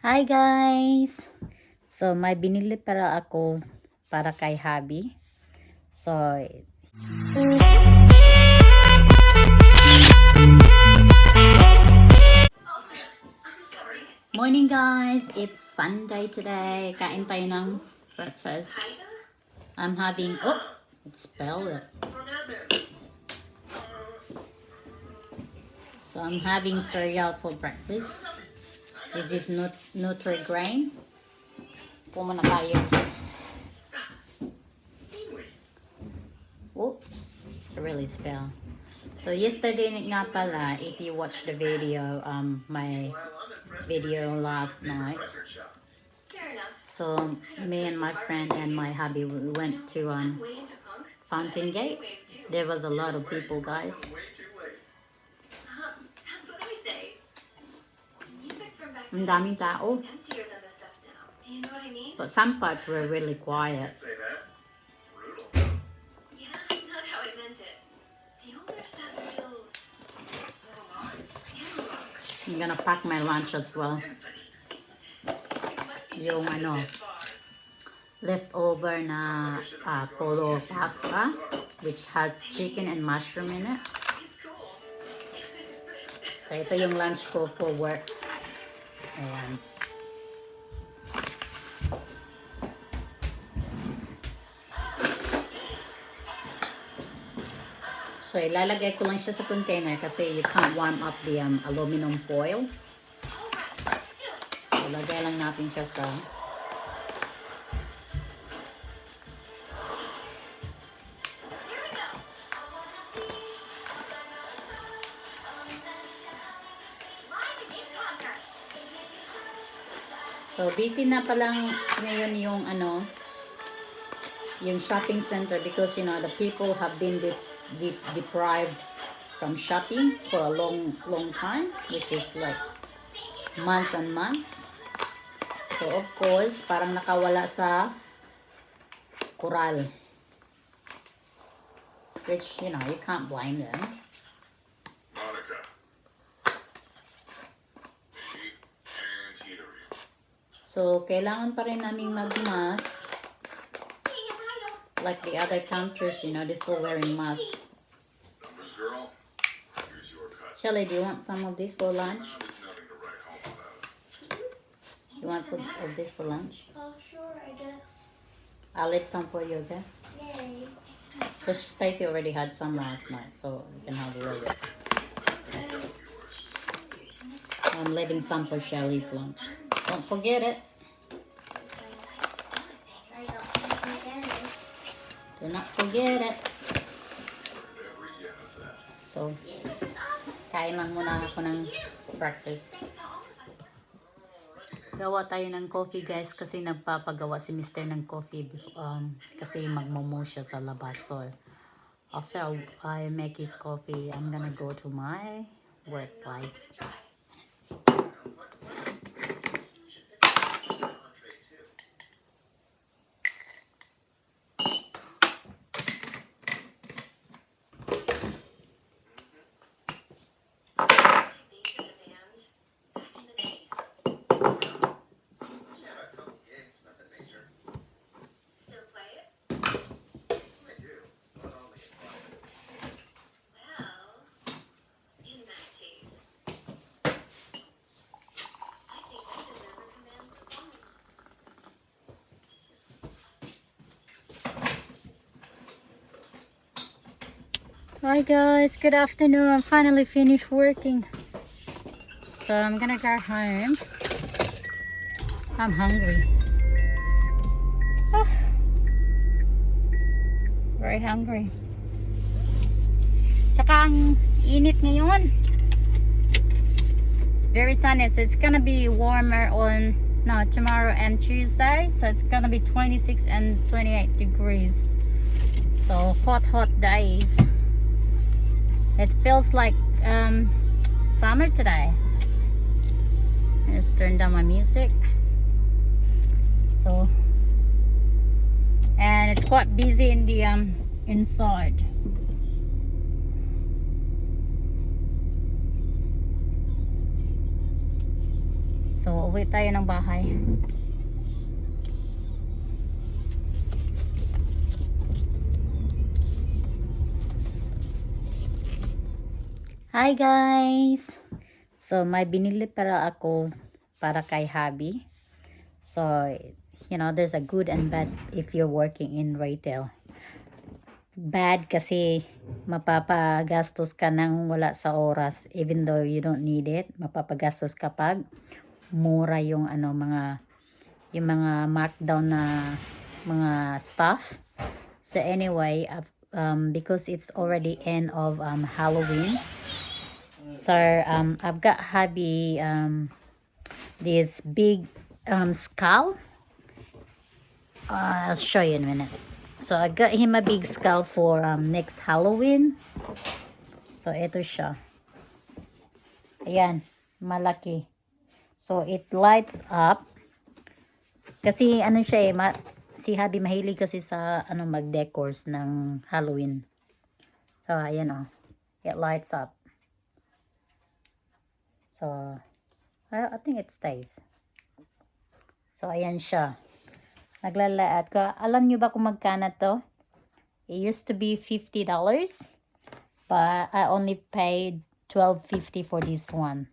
Hi guys! So may binili para ako para kay hubby. So morning guys! It's Sunday today. Kain tayo ng breakfast. I'm having it's spelled. So I'm having cereal for breakfast. This is Nutri-Grain. Pumuna tayo. Oh, it's really spell. So yesterday nga pala, if you watch the video, my video last night. So me and my friend and my hubby went to Fountain Gate. There was a lot of people, guys. Ang daming tao. But some parts were really quiet. I'm gonna pack my lunch as well. Yung leftover na polo pasta, which has chicken and mushroom in it. So ito yung lunch ko for work. Ayan. So ilalagay ko lang siya sa container kasi you can't warm up the aluminum foil. So lagay lang natin siya sa So busy na palang ngayon yung yung shopping center because the people have been deprived from shopping for a long time, which is like months and months. So of course, parang nakawala sa kural, which you can't blame them. So kailangan pa rin naming mag-mask like the other countries, they're still wearing masks. Shelly, do you want some of this for lunch? You want of this for lunch? Oh, sure, I guess. I'll leave some for you, okay? Yay. Because Stacy already had some last night, so you can have a little bit. I'm leaving some for Shelly's lunch. Don't forget it. Do not forget it. So, kain lang muna ako ng breakfast. Gawa tayo ng coffee guys kasi nagpapagawa si Mr. ng coffee kasi magmomo siya sa labas. So, after I make his coffee, I'm gonna go to my workplace. Hi guys, good afternoon. I'm finally finished working. So I'm gonna go home. I'm hungry. Oh, very hungry. Tsaka ang init ngayon. It's very sunny. So it's gonna be warmer on tomorrow and Tuesday. So it's gonna be 26 and 28 degrees. So hot days. It feels like summer today. I just turned down my music. So, and it's quite busy in the inside. So, uwi tayo ng bahay. Hi guys! So, may binili para ako para kay hubby. So, you know, there's a good and bad if you're working in retail. Bad kasi mapapagastos ka nang wala sa oras even though you don't need it. Mapapagastos kapag mura yung ano yung mga markdown na mga stuff. So anyway, because it's already end of Halloween. So I've got hubby this big skull. I'll show you in a minute. So I got him a big skull for next Halloween. So ito siya. Ayan, malaki. So it lights up. Kasi ano siya si hubby mahilig kasi sa mag-decors ng Halloween. So ayan oh. It lights up. So I think it stays. So ayan siya. Naglalaat ko. Alam nyo ba kung magkano to? It used to be $50. But I only paid $12.50 for this one.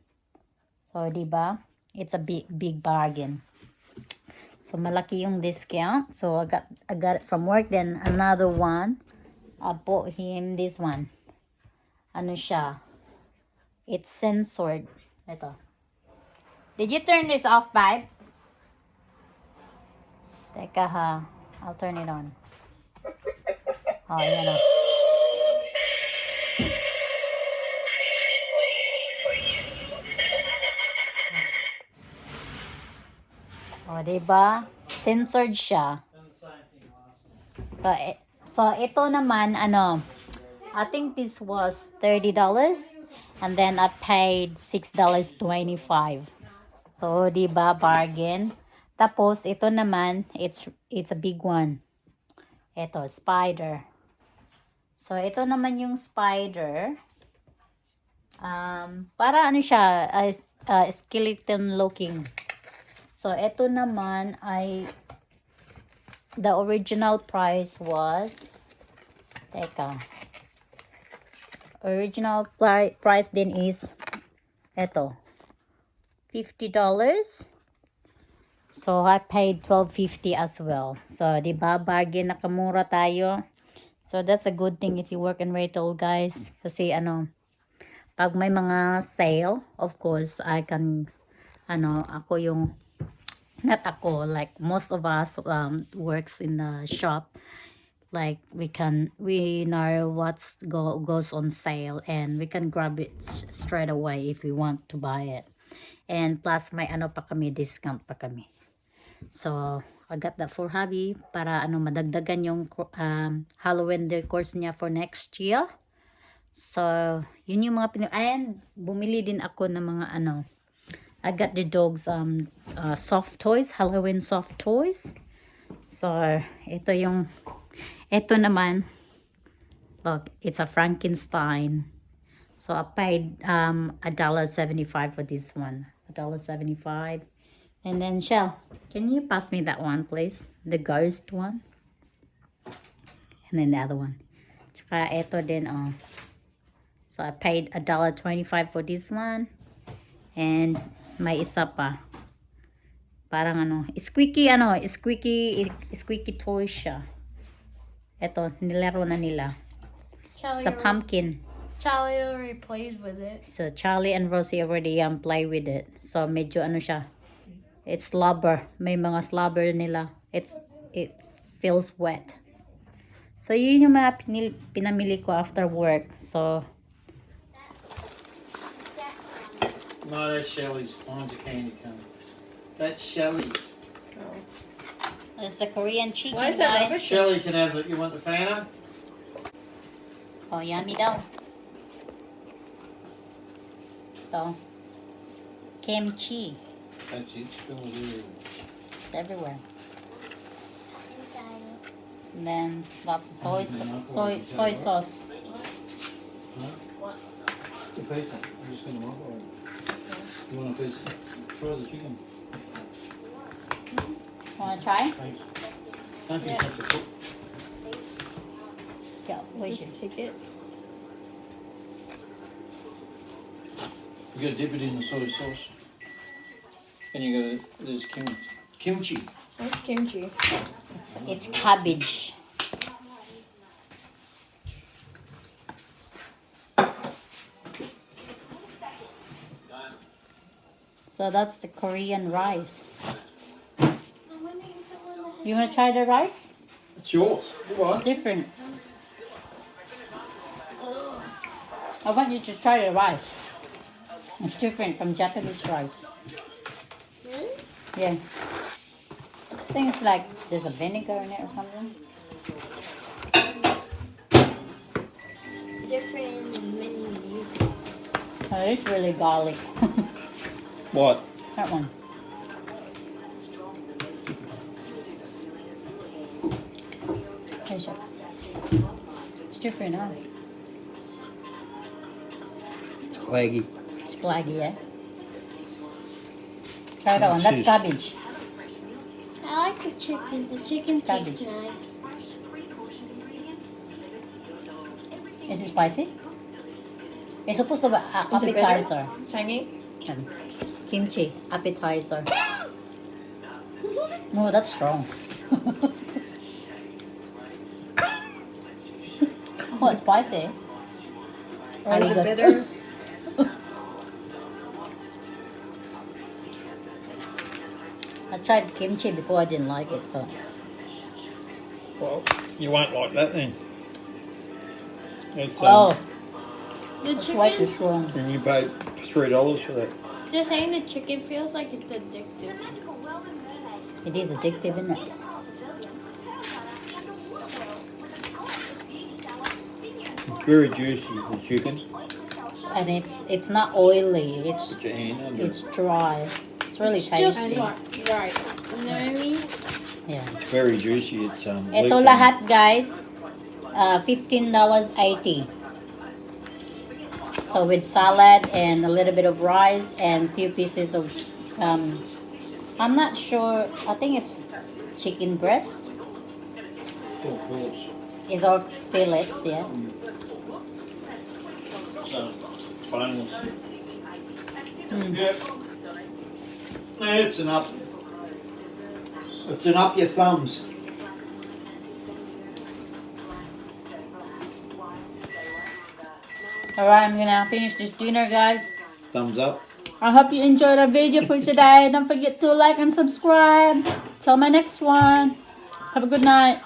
So, diba? It's a big bargain. So, malaki yung discount. So, I got it from work. Then, another one. I bought him this one. Ano siya? It's censored. Ito. Did you turn this off, babe? Teka ha. I'll turn it on. Oh, yan o. Oh, diba? Censored siya. So ito naman, I think this was $30. And then I paid $6.25. So, diba? Bargain. Tapos, ito naman, it's a big one. Ito, spider. So, ito naman yung spider. Para ano siya, skeleton looking. So, ito naman ay, the original price was, teka, original price din is, ito, $50. So, I paid $12.50 as well. So, diba? Bargain, nakamura tayo. So, that's a good thing if you work in retail, guys. Kasi, pag may mga sale, of course, I can, ako yung, not ako, like, most of us works in the shop. Like, we know what's goes on sale, and we can grab it straight away if we want to buy it. And plus, may pa kami, discount pa kami. So, I got that for hubby para madagdagan yung Halloween decors niya for next year. So, yun yung mga and bumili din ako ng mga I got the dogs soft toys, Halloween soft toys. So, ito naman, look, it's a Frankenstein. So, I paid $1.75 for this one. $1.75. And then, Shell, can you pass me that one, please? The ghost one. And then the other one. Tsaka ito din, So, I paid $1.25 for this one. And may isa pa. Parang squeaky toy siya. Ito, nilaro na nila. It's a pumpkin. Charlie already played with it. So, Charlie and Rosie already play with it. So, medyo siya. It's slobber. May mga slobber nila. It feels wet. So, yun yung mga pinamili ko after work. So, no, that's Shelly's. Mine's a candy cane. That's Shelly's. it's the Korean chicken, Why is that guys. rubbish? Shelly can have it. You want the Fanta? Oh, yummy daw. Ito. Kimchi. That's it. Spill it everywhere. It's everywhere. And then lots of soy sauce. Huh? The pizza. I'm just going to walk over. You want a pizza? Try the chicken. Wanna try? Thanks. Don't be such a cook. Yeah, where's your... Just take it. You gotta dip it in the soy sauce. And you gotta, there's kimchi. What's kimchi? It's cabbage. So that's the Korean rice. You wanna try the rice? It's yours. It's What? different. I want you to try the rice. It's different from Japanese rice. Really? Yeah. I think it's like there's a vinegar in it or something. Different menus. Oh, it's really garlic. What? That one. Here's it. It's different, huh? It's claggy. It's flaggy, yeah? Try that one. That's Cheese. cabbage. I like the chicken. The chicken Cabbage. tastes nice. Is it spicy? It's supposed to be an Is it bitter? appetizer. Tangy? Kimchi, appetizer. Oh, that's strong. Oh, it's spicy. Or And is it it goes- bitter? I tried kimchi before, I didn't like it, so. Well, you won't like that then. It's, Oh, The it's way too chicken. strong. and you paid $3 for that. They're saying the chicken feels like it's addictive. It is addictive, isn't it? It's very juicy, the chicken. And it's not oily. It's Put your hand under it's dry. It's really It's just tasty. right. You know what I mean? Yeah. it. It's very juicy. It's Ito leek lahat, guys, $15.80. So with salad and a little bit of rice and few pieces of, I'm not sure, I think it's chicken breast. and course. Is our fillets, yeah. So, boneless. Mm. Yep. No, it's an up. It's an up your thumbs. Alright, I'm gonna finish this dinner, guys. Thumbs up. I hope you enjoyed our video for today. Don't forget to like and subscribe. Till my next one. Have a good night.